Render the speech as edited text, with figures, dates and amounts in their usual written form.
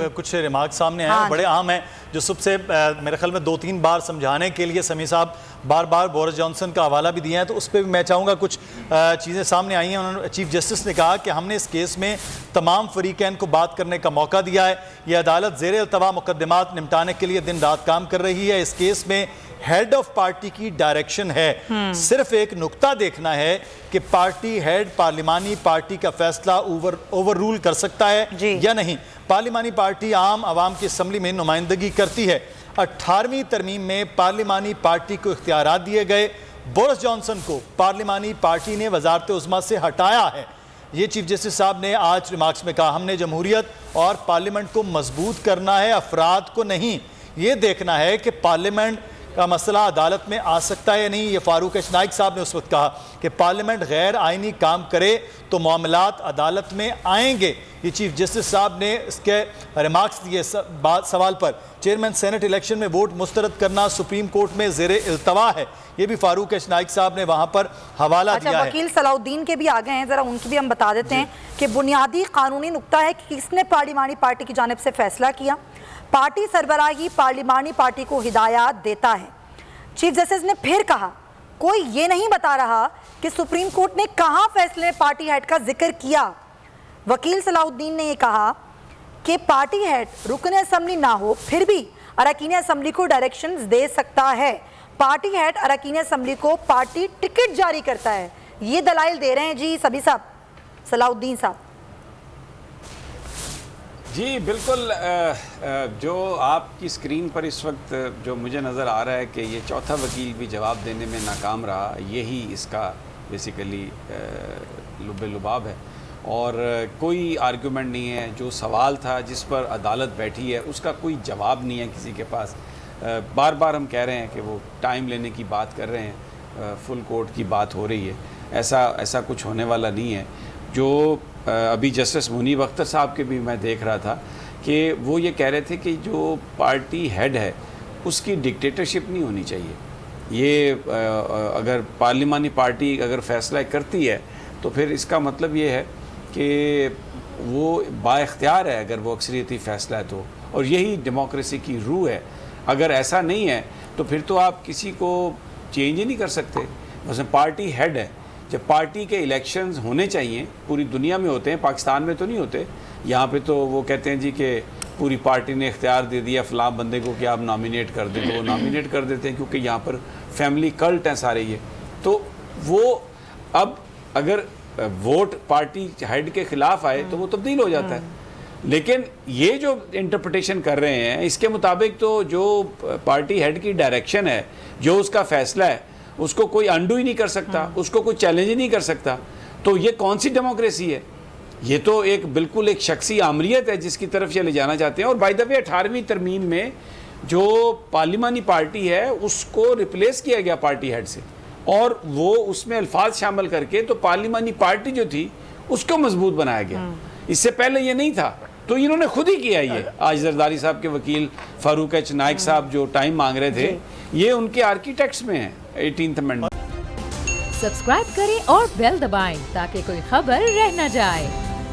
कुछ रिमार्क सामने आए हैं, बड़े अहम हैं, जो सुबह से मेरे ख्याल में 2-3 बार समझाने के लिए समी साहब बार बार बोरिस जॉनसन का हवाला भी दिया है, तो उस पर भी मैं चाहूँगा कुछ चीज़ें सामने आई हैं। उन्होंने चीफ जस्टिस ने कहा कि हमने इस केस में तमाम फरीकैन को बात करने का मौका दिया है। ये अदालत ज़ेर अल्तवा मुकदमात निपटाने के लिए दिन रात काम कर रही है। इस केस में हेड ऑफ पार्टी की डायरेक्शन है। सिर्फ एक नुक्ता देखना है कि पार्टी हेड पार्लिमानी पार्टी का फैसला ओवर रूल कर सकता है या नहीं। पार्लिमानी पार्टी आम आवाम की असम्बली में नुमाइंदगी करती है। 18वीं तरमीम में पार्लिमानी पार्टी को इख्तियारात दिए गए। बोरिस जॉनसन को पार्लिमानी पार्टी ने वजारत उज़्मा से हटाया है। ये चीफ जस्टिस साहब ने आज रिमार्क्स में कहा, हमने जमहूरियत और पार्लियामेंट को मजबूत करना है, अफराद को नहीं। ये देखना है कि पार्लियामेंट का मसला अदालत में आ सकता है या नहीं। ये फारूक एच नाइक साहब ने उस वक्त कहा कि पार्लियामेंट गैर आइनी काम करे तो मामलात अदालत में आएंगे। ये चीफ जस्टिस साहब ने इसके रिमार्क्स दिए सवाल पर। चेयरमैन सेनेट इलेक्शन में वोट मुस्तरद करना सुप्रीम कोर्ट में ज़ेरे इल्तवा है। ये भी फारूक एच नाइक साहब ने वहाँ पर हवाला दिया है। वकील सलाउद्दीन के भी आ गए हैं, ज़रा उनकी भी हम बता देते हैं कि बुनियादी कानूनी नुक्ता है कि किसने पार्लिमानी पार्टी की जानिब से फैसला किया। पार्टी सरबराही पार्लिमानी पार्टी को हिदायत देता है। चीफ जस्टिस ने फिर कहा, कोई ये नहीं बता रहा कि सुप्रीम कोर्ट ने कहाँ फैसले में पार्टी हेड का जिक्र किया। वकील सलाउद्दीन ने यह कहा कि पार्टी हेड रुकन असम्बली ना हो फिर भी अरकान असम्बली को डायरेक्शंस दे सकता है। पार्टी हेड अरकान असम्बली को पार्टी टिकट जारी करता है। ये दलाइल दे रहे हैं जी सभी साहब, सलाउद्दीन साहब। जी बिल्कुल, जो आपकी स्क्रीन पर इस वक्त जो मुझे नज़र आ रहा है कि ये चौथा वकील भी जवाब देने में नाकाम रहा, यही इसका बेसिकली लुब्बे लुबाब है। और कोई आर्गुमेंट नहीं है। जो सवाल था जिस पर अदालत बैठी है उसका कोई जवाब नहीं है किसी के पास। बार बार हम कह रहे हैं कि वो टाइम लेने की बात कर रहे हैं, फुल कोर्ट की बात हो रही है। ऐसा कुछ होने वाला नहीं है। जो अभी जस्टिस मुनीब अख्तर साहब के भी मैं देख रहा था कि वो ये कह रहे थे कि जो पार्टी हेड है उसकी डिक्टेटरशिप नहीं होनी चाहिए। ये अगर पार्लिमानी पार्टी अगर फैसला करती है तो फिर इसका मतलब ये है कि वो बाइख्तियार है अगर वो अक्सरियती फ़ैसला है तो, और यही डेमोक्रेसी की रूह है। अगर ऐसा नहीं है तो फिर तो आप किसी को चेंज ही नहीं कर सकते। वैसे पार्टी हेड है। जब पार्टी के इलेक्शंस होने चाहिए, पूरी दुनिया में होते हैं, पाकिस्तान में तो नहीं होते। यहाँ पे तो वो कहते हैं जी कि पूरी पार्टी ने इख्तियार दे दिया फ़लाँ बंदे को कि आप नॉमिनेट कर दें, तो वो नॉमिनेट कर देते हैं क्योंकि यहाँ पर फैमिली कल्ट हैं सारे ये। तो वो अब अगर वोट पार्टी हेड के ख़िलाफ़ आए तो वो तब्दील हो जाता है। लेकिन ये जो इंटरप्रिटेशन कर रहे हैं इसके मुताबिक तो जो पार्टी हेड की डायरेक्शन है, जो उसका फ़ैसला है, उसको कोई अंडू ही नहीं कर सकता, उसको कोई चैलेंज ही नहीं कर सकता। तो ये कौन सी डेमोक्रेसी है? ये तो एक बिल्कुल एक शख्सी आमरियत है जिसकी तरफ ये ले जाना चाहते हैं। और बाय द वे 18वीं तरमीम में जो पार्लिमानी पार्टी है उसको रिप्लेस किया गया पार्टी हेड से, और वो उसमें अल्फाज शामिल करके तो पार्लिमानी पार्टी जो थी उसको मजबूत बनाया गया। इससे पहले ये नहीं था। तो इन्होंने खुद ही किया ये। आज जरदारी साहब के वकील फारूक एच नाइक साहब जो टाइम मांग रहे थे, ये उनके आर्किटेक्ट्स में है 18th अमेंडमेंट। सब्सक्राइब करें और बेल दबाएं ताकि कोई खबर रह न जाए।